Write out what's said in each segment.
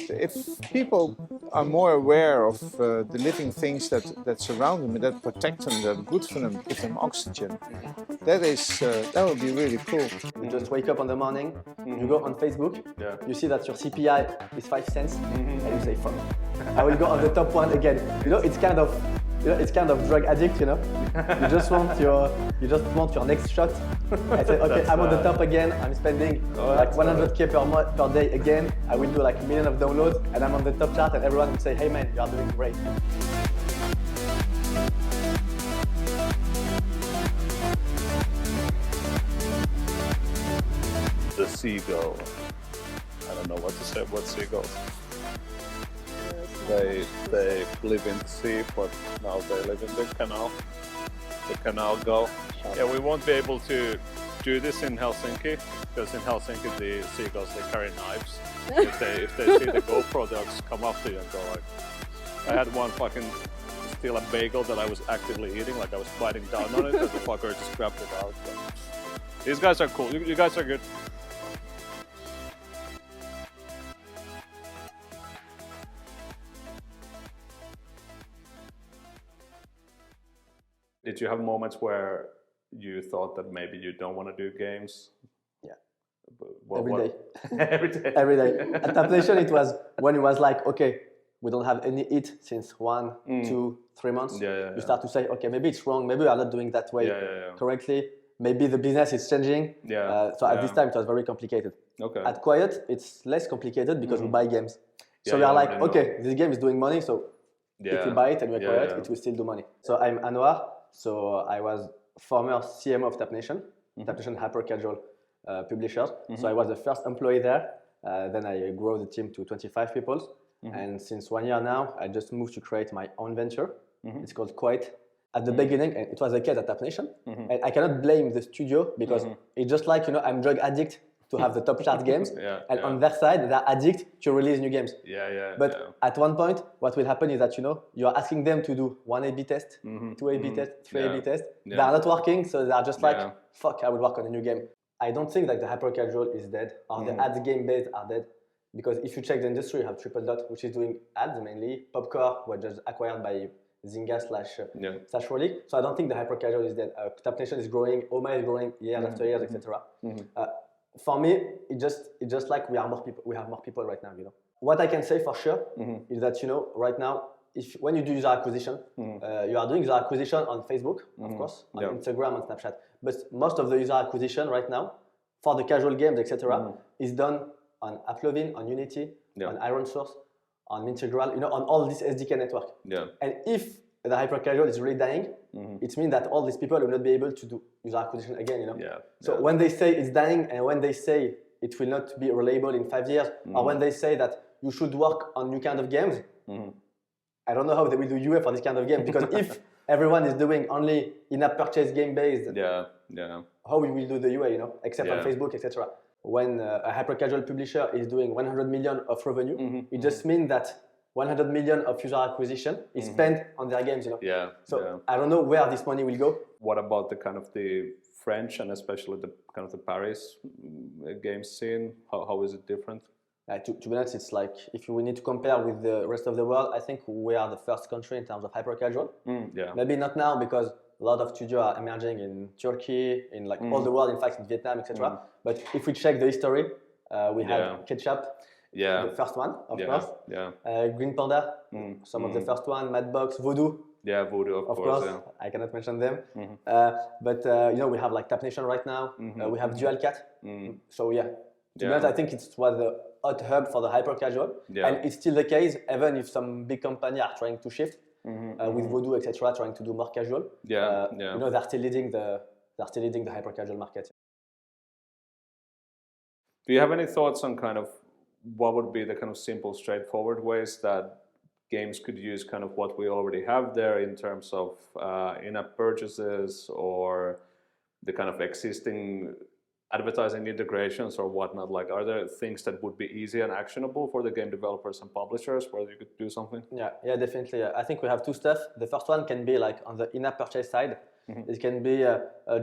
If people are more aware of the living things that surround them and that protect them, that are good for them, give them oxygen, that would be really cool. You just wake up in the morning, you go on Facebook, you see that your CPI is 5 cents, and you say, fuck, I will go on the top one again. It's kind of drug addict, You just want your next shot. I say, okay, I'm on the top again. I'm spending like 100K per day again. I will do like 1 million of downloads, and I'm on the top chart, and everyone will say, hey man, you are doing great. The seagull. I don't know what to say about seagulls. They live in the sea, but now they live in the canal. The canal gull. Yeah, we won't be able to do this in Helsinki, because in Helsinki the seagulls, they carry knives. If they see the GoPro, they'll just come up to you and go like. I had one fucking steal a bagel that I was actively eating, like I was biting down on it, and the fucker just grabbed it out. But these guys are cool. You guys are good. Did you have moments where you thought that maybe you don't want to do games? Yeah. Every day. Every day. Every day. At TapNation, it was when it was like, okay, we don't have any hit since 1, 2, 3 months. You start to say, okay, maybe it's wrong. Maybe we are not doing that way correctly. Maybe the business is changing. So at this time, it was very complicated. Okay. At Quiet, it's less complicated because we buy games. So we are like, okay, this game is doing money, so if we buy it and we acquire it, it will still do money. So I'm Annouar. So I was former CMO of TapNation, TapNation hypercasual publishers. So I was the first employee there. Then I grew the team to 25 people. And since 1 year now, I just moved to create my own venture. It's called Quiet. At the beginning, and it was the case at TapNation. And I cannot blame the studio because it's just like, I'm drug addict to have the top chart games. And on their side, they're addict to release new games. But at one point, what will happen is that, you are asking them to do 1 A/B test, 2 A/B test, 3 A/B test. They are not working, so they are just like, fuck, I will work on a new game. I don't think that the hypercasual is dead or the ads game-based are dead. Because if you check the industry, you have Triple Dot, which is doing ads mainly. Popcore was just acquired by Zynga slash Rolly. So I don't think the hypercasual is dead. TapNation is growing, Oma is growing year after year, etc. For me, it's just like we have more people right now. What I can say for sure is that right now, when you do user acquisition, you are doing user acquisition on Facebook, of course, on Instagram, on Snapchat. But most of the user acquisition right now, for the casual games, etc., is done on AppLovin, on Unity, on Iron Source, on Integral, on all this SDK network. And if the hypercasual is really dying, it means that all these people will not be able to do user acquisition again. So when they say it's dying and when they say it will not be reliable in 5 years, or when they say that you should work on new kind of games, I don't know how they will do UA for this kind of game, because if everyone is doing only in-app purchase game-based, how we will do the UA, except on Facebook, etc. When a hypercasual publisher is doing 100 million of revenue, it just means that 100 million of user acquisition is spent on their games, So I don't know where this money will go. What about the kind of the French and especially the kind of the Paris game scene? How is it different? To be honest, it's like if we need to compare with the rest of the world, I think we are the first country in terms of hypercasual. Maybe not now because a lot of studios are emerging in Turkey, in like all the world, in fact, in Vietnam, etc. But if we check the history, we have Ketchup, the first one, of course. Green Panda, some of the first one, Madbox, Voodoo. Voodoo, of course. I cannot mention them. But we have like TapNation right now. We have Dual Cat. So to be honest, I think it was the hot hub for the hyper-casual. And it's still the case, even if some big companies are trying to shift with Voodoo, etc., trying to do more casual. They're still leading the hyper-casual market. Do you have any thoughts on kind of what would be the kind of simple, straightforward ways that games could use kind of what we already have there in terms of in-app purchases or the kind of existing advertising integrations or whatnot? Like, are there things that would be easy and actionable for the game developers and publishers where you could do something? Yeah, definitely. I think we have two stuff. The first one can be like on the in-app purchase side. It can be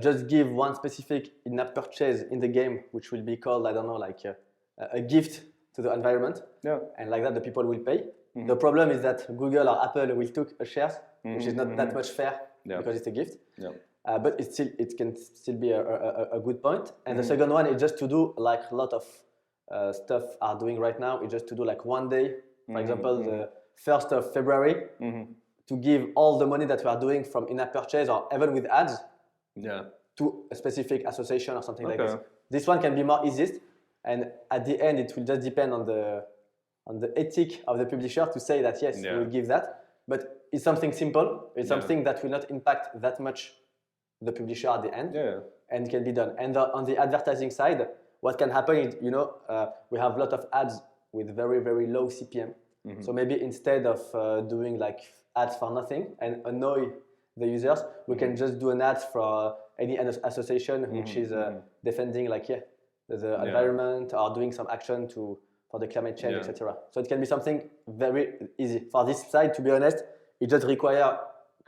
just give one specific in-app purchase in the game, which will be called, I don't know, like a gift to the environment, and like that the people will pay. The problem is that Google or Apple will take a share, which is not that much fair because it's a gift. But it can still be a good point. And the second one is just to do like a lot of stuff are doing right now. It's just to do like one day, for example, the 1st of February, to give all the money that we are doing from in-app purchase or even with ads to a specific association or something like this. This one can be more easiest, and at the end it will just depend on the ethic of the publisher to say that yes, we will give that. But it's something simple. It's something that will not impact that much the publisher at the end, and can be done. And on the advertising side, what can happen is, we have a lot of ads with very, very low CPM. So maybe instead of doing like ads for nothing and annoy the users, we can just do an ad for any association which is defending like the environment or doing some action for the climate change, etc. So it can be something very easy. For this side, to be honest, it just requires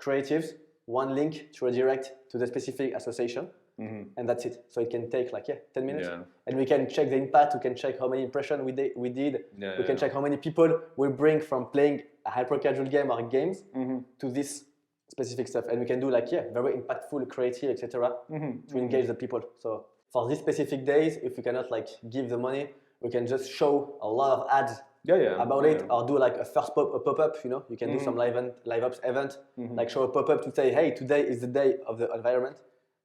creatives, one link to redirect to the specific association, and that's it. So it can take like 10 minutes, and we can check the impact. We can check how many impressions we did. We can check how many people we bring from playing a hyper-casual game or games to this specific stuff, and we can do like very impactful, creative, etc. to engage the people. So for these specific days, if we cannot like give the money, we can just show a lot of ads about it, or do like a first pop-up. You can do some live ops event, like show a pop-up to say, hey, today is the day of the environment.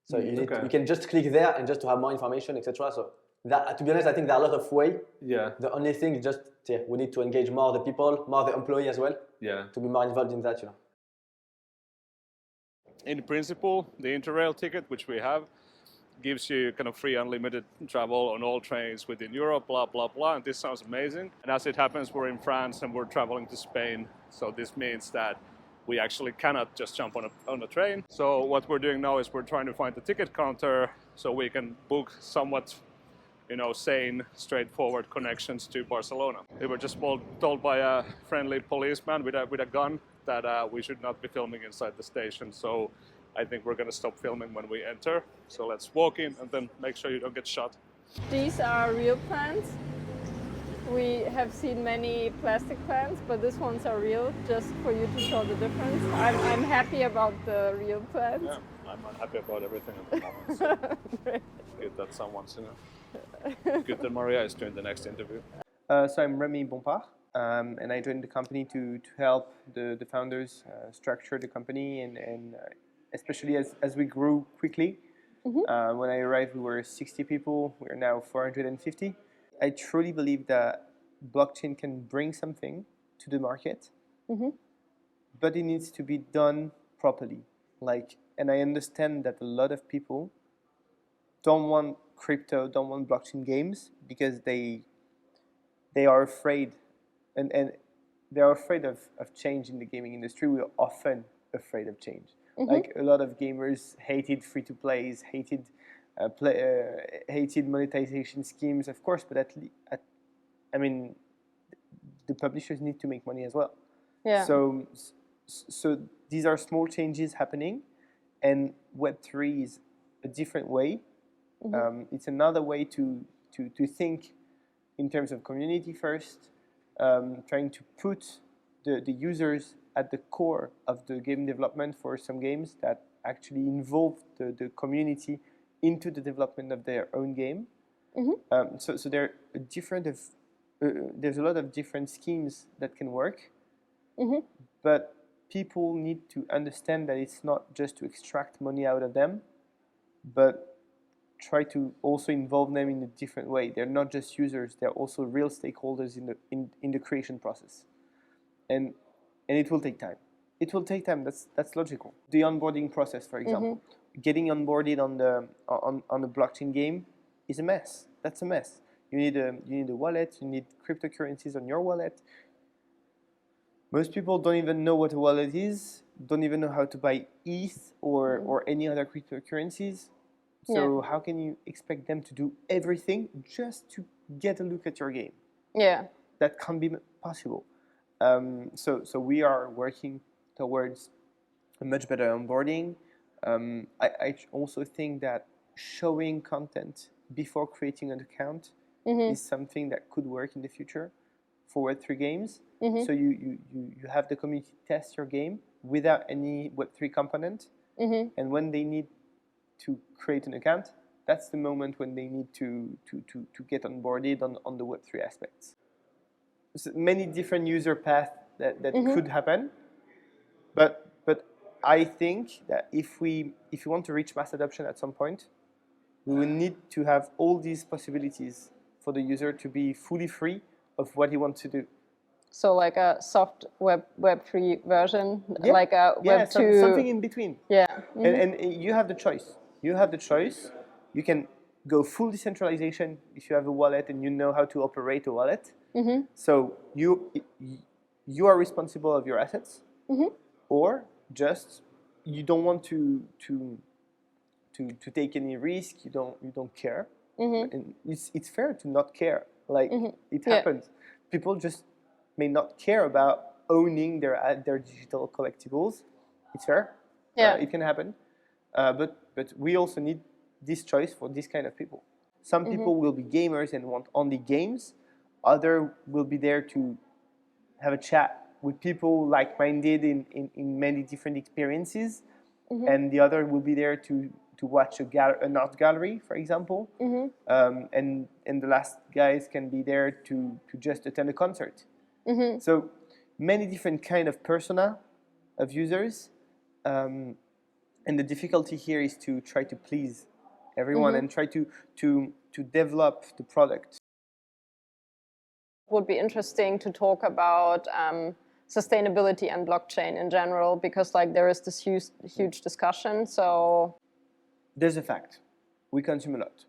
So you can just click there and just to have more information, etc. So that, to be honest, I think there are a lot of ways. The only thing is just we need to engage more the people, more the employee as well, to be more involved in that. In principle, the interrail ticket, which we have, gives you kind of free unlimited travel on all trains within Europe, blah, blah, blah. And this sounds amazing. And as it happens, we're in France and we're traveling to Spain. So this means that we actually cannot just jump on a train. So what we're doing now is we're trying to find the ticket counter so we can book somewhat, sane, straightforward connections to Barcelona. We were just told by a friendly policeman with a gun that we should not be filming inside the station. So I think we're going to stop filming when we enter. So let's walk in and then make sure you don't get shot. These are real plants. We have seen many plastic plants, but these ones are real, just for you to show the difference. I'm happy about the real plants. Yeah, I'm unhappy about everything at the moment. So good that someone's, good that Maria is doing the next interview. So I'm Rémy Bompar, and I joined the company to help the founders structure the company, and especially as we grew quickly. When I arrived, we were 60 people. We're now 450. I truly believe that blockchain can bring something to the market, but it needs to be done properly. And I understand that a lot of people don't want crypto, don't want blockchain games because they are afraid, and they are afraid of change in the gaming industry. We are often afraid of change. Like a lot of gamers hated free-to-plays, hated monetization schemes, of course, but the publishers need to make money as well. So these are small changes happening, and Web3 is a different way. It's another way to think in terms of community first, trying to put the users at the core of the game development for some games that actually involve the community into the development of their own game. So there are there's a lot of different schemes that can work, but people need to understand that it's not just to extract money out of them, but try to also involve them in a different way. They're not just users; they're also real stakeholders in the creation process, and it will take time. It will take time. That's logical. The onboarding process, for example, getting onboarded on a blockchain game is a mess. That's a mess. You need a wallet. You need cryptocurrencies on your wallet. Most people don't even know what a wallet is. Don't even know how to buy ETH or any other cryptocurrencies. So how can you expect them to do everything just to get a look at your game? That can't be possible. So we are working towards a much better onboarding. I also think that showing content before creating an account is something that could work in the future for Web3 games. So you have the community test your game without any Web3 component. And when they need to create an account, that's the moment when they need to get onboarded on the Web3 aspects. So many different user paths that could happen, but I think that if we want to reach mass adoption at some point, we will need to have all these possibilities for the user to be fully free of what he wants to do. So like a soft Web3 version, like a Web2. Something in between. Yeah. And you have the choice. You have the choice. You can go full decentralization if you have a wallet and you know how to operate a wallet. So you are responsible of your assets, or just you don't want to take any risk. You don't care. And it's fair to not care. Like it happens. People just may not care about owning their digital collectibles. It's fair. It can happen. But we also need this choice for this kind of people. Some people will be gamers and want only games. Others will be there to have a chat with people like-minded in many different experiences. And the other will be there to watch an art gallery, for example. And the last guys can be there to just attend a concert. So many different kind of persona of users. And the difficulty here is to try to please everyone and try to develop the product. It would be interesting to talk about sustainability and blockchain in general, because like there is this huge discussion. So there's a fact. We consume a lot.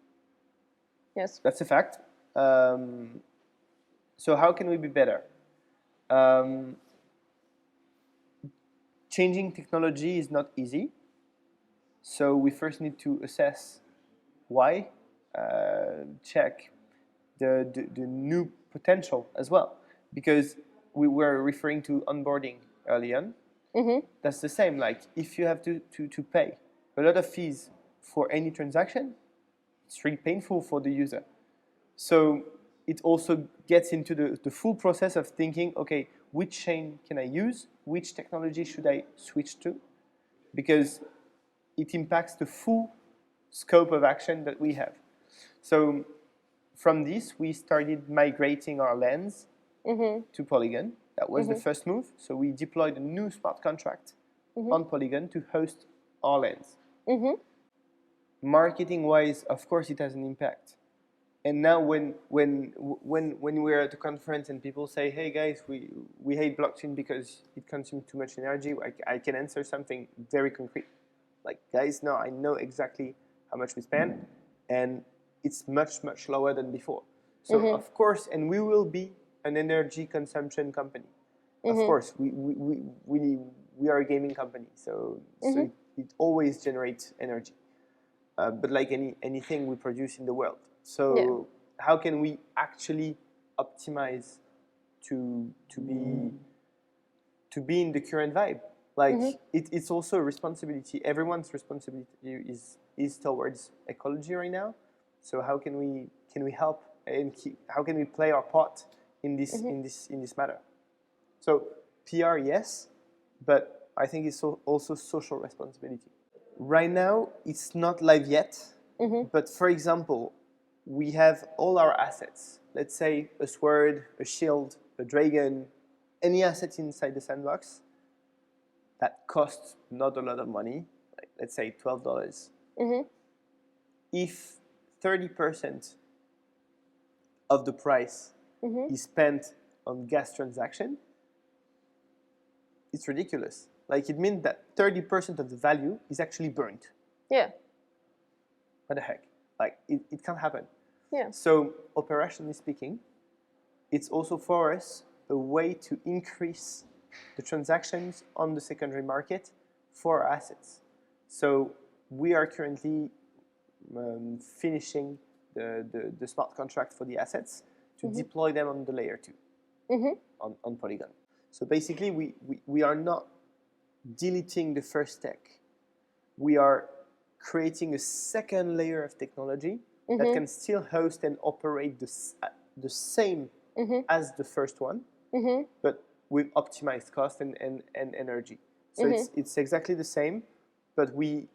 Yes. That's a fact. So how can we be better? Changing technology is not easy. So we first need to assess why, check the new potential as well. Because we were referring to onboarding early on. That's the same. Like if you have to pay a lot of fees for any transaction, it's really painful for the user. So it also gets into the full process of thinking, okay, which chain can I use? Which technology should I switch to? Because it impacts the full scope of action that we have. So from this, we started migrating our lens to Polygon. That was the first move. So we deployed a new smart contract on Polygon to host our lens. Marketing-wise, of course, it has an impact. And now when we're at a conference and people say, hey guys, we hate blockchain because it consumes too much energy, I can answer something very concrete. Like, guys, no, I know exactly how much we spend, and it's much, much lower than before. So of course, and we will be an energy consumption company. Of course, we are a gaming company, so it always generates energy. But like anything we produce in the world. So how can we actually optimize to be in the current vibe? Like it's also a responsibility. Everyone's responsibility is towards ecology right now. So how can we help and how can we play our part in this matter? So PR, yes, but I think it's also social responsibility. Right now, it's not live yet, but for example, we have all our assets. Let's say a sword, a shield, a dragon, any asset inside the sandbox that costs not a lot of money, like let's say $12. If 30% of the price is spent on gas transaction, it's ridiculous. Like it means that 30% of the value is actually burnt. Yeah. What the heck? Like it can't happen. Yeah. So operationally speaking, it's also for us a way to increase the transactions on the secondary market for our assets. So we are currently finishing the smart contract for the assets to deploy them on the layer 2 on Polygon. So basically we are not deleting the first tech. We are creating a second layer of technology that can still host and operate the same as the first one, but with optimized cost and energy. So it's exactly the same, but we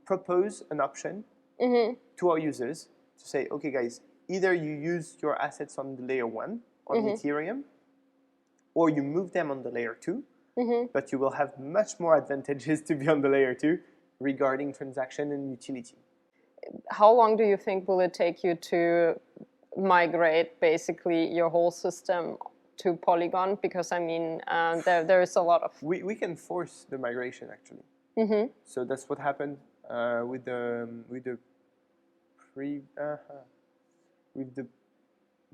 propose an option to our users to say, okay, guys, either you use your assets on the layer 1 on Ethereum, or you move them on the layer 2, but you will have much more advantages to be on the layer 2 regarding transaction and utility. How long do you think will it take you to migrate basically your whole system to Polygon? Because I mean, there is a lot of... We can force the migration actually. So that's what happened with the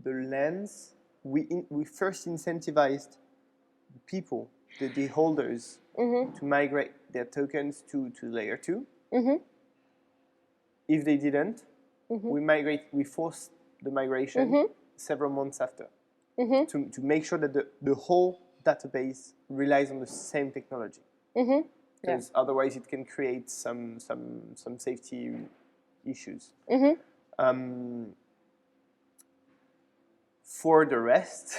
lens. We first incentivized people, the holders, to migrate their tokens to layer 2. If they didn't, we forced the migration several months after to make sure that the whole database relies on the same technology. Because otherwise it can create some safety issues. For the rest,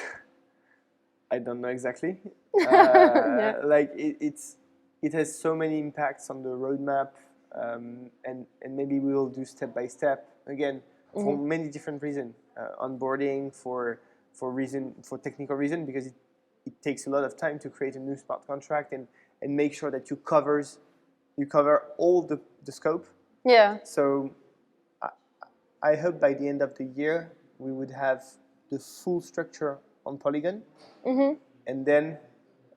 I don't know exactly. Like it has so many impacts on the roadmap, and maybe we will do step by step again for many different reasons. Onboarding for technical reason, because it takes a lot of time to create a new smart contract and make sure that you cover all the scope. Yeah. So I hope by the end of the year we would have the full structure on Polygon, and then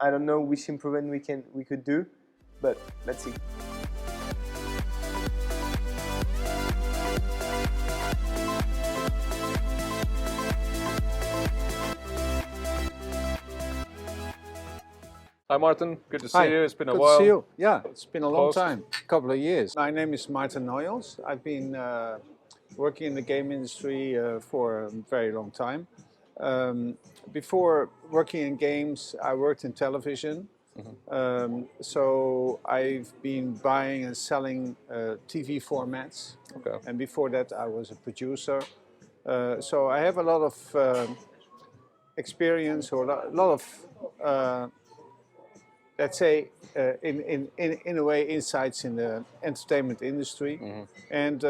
I don't know which improvement we could do, but let's see. Hi Marten, good to see Hi. you. It's been a Good while. to see you. Yeah, it's been a long Post. time, a couple of years. My name is Maarten Noyons. I've been working in the game industry for a very long time. Before working in games, I worked in television. So I've been buying and selling TV formats. Okay. And before that, I was a producer. So I have a lot of experience, or a lot of let's say, in a way, insights in the entertainment industry. And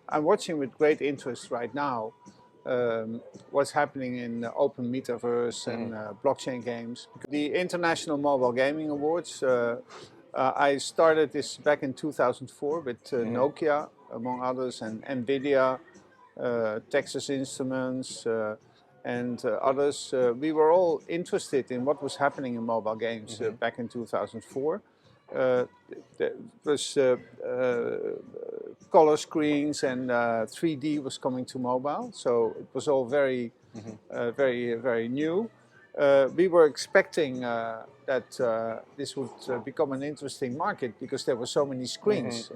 I'm watching with great interest right now what's happening in the open metaverse and blockchain games. The International Mobile Gaming Awards, I started this back in 2004 with Nokia, among others, and NVIDIA, Texas Instruments, and others. We were all interested in what was happening in mobile games back in 2004. There was color screens, and 3D was coming to mobile, so it was all very, very new. We were expecting that this would become an interesting market because there were so many screens,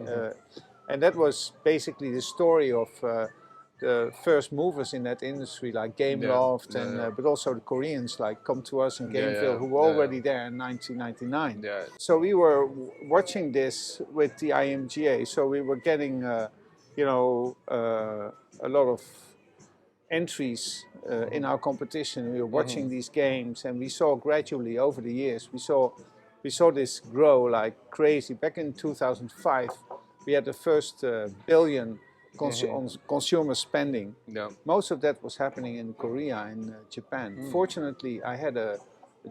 and that was basically the story of the first movers in that industry, like Gameloft, and but also the Koreans like Come To Us and Gameville, who were already there in 1999. So we were watching this with the IMGA. So we were getting, you know, a lot of entries in our competition. We were watching these games, and we saw gradually over the years, we saw this grow like crazy. Back in 2005, we had the first billion on consumer spending. Most of that was happening in Korea and Japan. Fortunately, I had a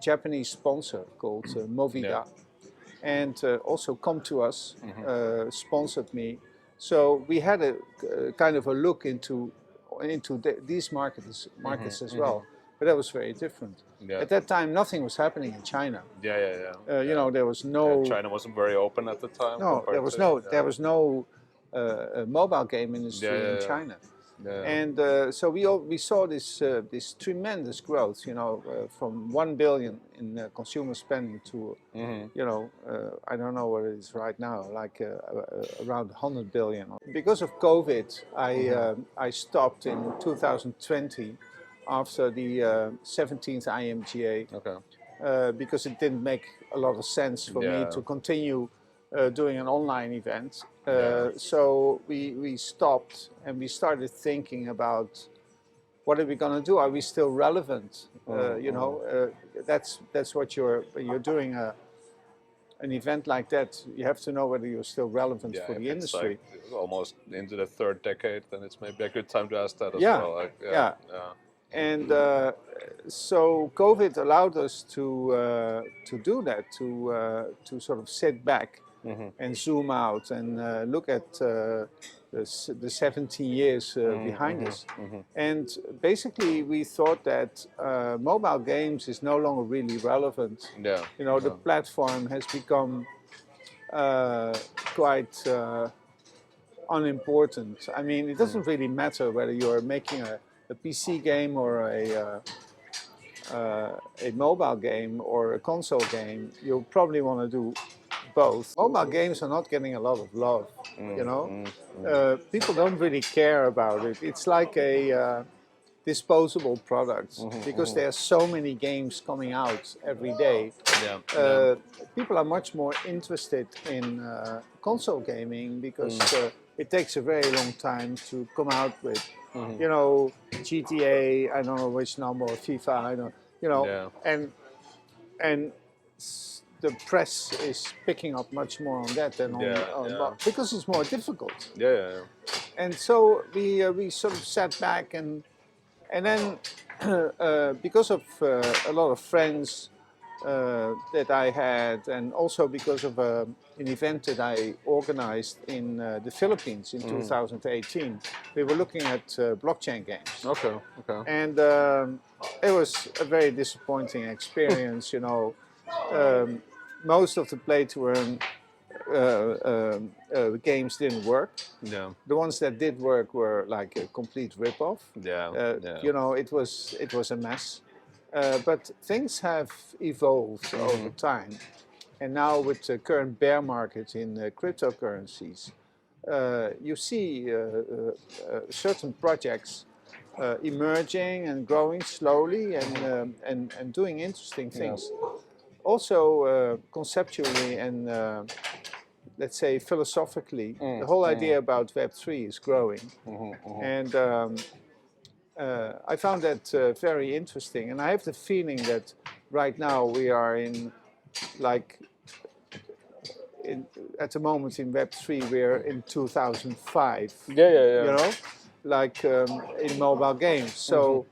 Japanese sponsor called Movida, and also Come To Us sponsored me. So we had a kind of a look into these markets as well. But that was very different. At that time, nothing was happening in China. You know, there was no. China wasn't very open at the time. No, there was no mobile game industry in China. And so we saw this tremendous growth, you know, from 1 billion in consumer spending to, you know, I don't know what it is right now, like around 100 billion. Because of COVID, I stopped in 2020 after the 17th IMGA, because it didn't make a lot of sense for me to continue doing an online event. So we stopped and we started thinking about what are we going to do? Are we still relevant? That's what you're doing an event like that. You have to know whether you're still relevant for the industry. Like almost into the third decade, then it's maybe a good time to ask that as well. Like, And so COVID allowed us to do that, to sort of sit back and zoom out and look at the 70 years behind us. And basically, we thought that mobile games is no longer really relevant. The platform has become quite unimportant. I mean, it doesn't really matter whether you're making a PC game or a mobile game or a console game. You'll probably want to do both. Mobile games are not getting a lot of love, people don't really care about it. It's like a disposable product because there are so many games coming out every day. People are much more interested in console gaming because it takes a very long time to come out with, GTA, I don't know which number, or FIFA, I don't, and the press is picking up much more on that than on because it's more difficult. And so we sort of sat back and then because of a lot of friends that I had, and also because of an event that I organized in the Philippines in 2018, we were looking at blockchain games. And it was a very disappointing experience, most of the play-to-earn games didn't work. The ones that did work were like a complete rip-off. It was a mess. But things have evolved over time. And now with the current bear market in cryptocurrencies, you see certain projects emerging and growing slowly and doing interesting things. Also conceptually and let's say philosophically, the whole idea about Web3 is growing. And I found that very interesting. And I have the feeling that right now we are at the moment in Web3, we're in 2005. In mobile games. So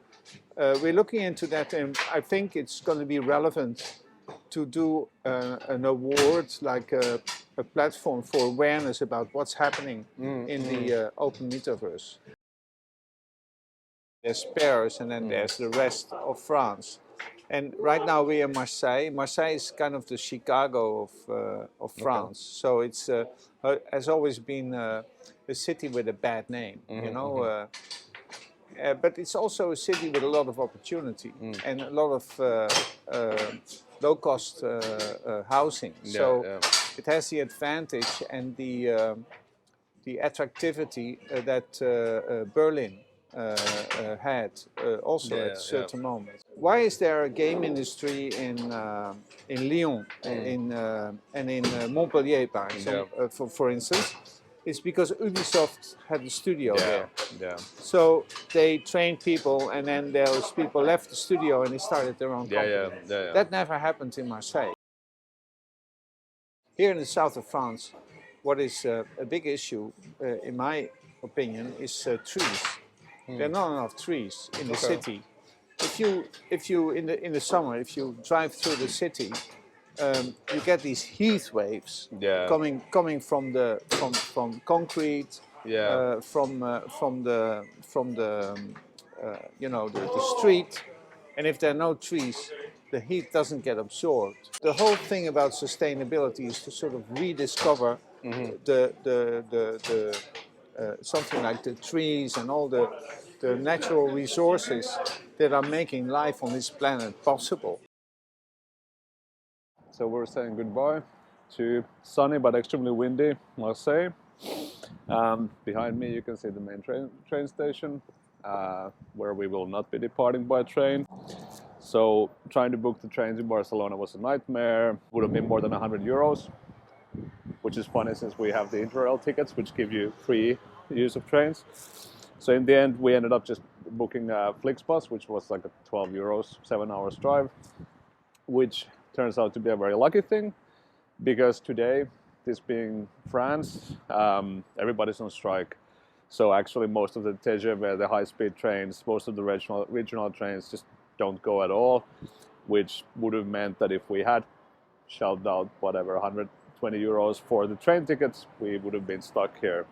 we're looking into that, and I think it's going to be relevant to do an award, like a platform for awareness about what's happening in the open metaverse. There's Paris, and then there's the rest of France. And right now we're in Marseille. Marseille is kind of the Chicago of France. So it's has always been a city with a bad name, but it's also a city with a lot of opportunity and a lot of low-cost housing. It has the advantage and the attractivity that Berlin had also at certain moments. Why is there a game industry in Lyon and in Montpellier, for instance? It's because Ubisoft had a studio there. So they trained people, and then those people left the studio and they started their own company. That never happened in Marseille. Here in the south of France, what is a big issue, in my opinion, is trees. There are not enough trees in the city. If you in the summer, if you drive through the city, you get these heat waves coming from concrete, from the street, and if there are no trees, the heat doesn't get absorbed. The whole thing about sustainability is to sort of rediscover something like the trees and all the natural resources that are making life on this planet possible. So we're saying goodbye to sunny but extremely windy Marseille. Behind me you can see the main train station, where we will not be departing by train. So trying to book the trains in Barcelona was a nightmare. Would have been more than €100. which is funny since we have the interrail tickets, which give you free use of trains. So in the end, we ended up just booking a Flixbus, which was like a 12 euros, 7 hours drive, which turns out to be a very lucky thing, because today, this being France, everybody's on strike. So actually most of the TGV, the high-speed trains, most of the regional trains just don't go at all, which would have meant that if we had shelled out whatever 120 euros for the train tickets, we would have been stuck here.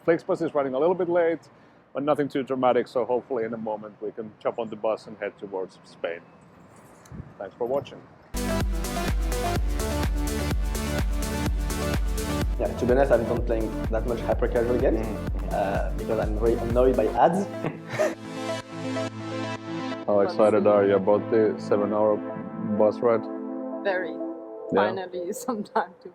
Flixbus is running a little bit late, but nothing too dramatic, so hopefully in a moment we can jump on the bus and head towards Spain. Thanks for watching. Yeah, to be honest, I'm not playing that much hyper-casual games because I'm very annoyed by ads. How excited are you about the 7-hour bus ride? Very. Yeah. Finally, some time to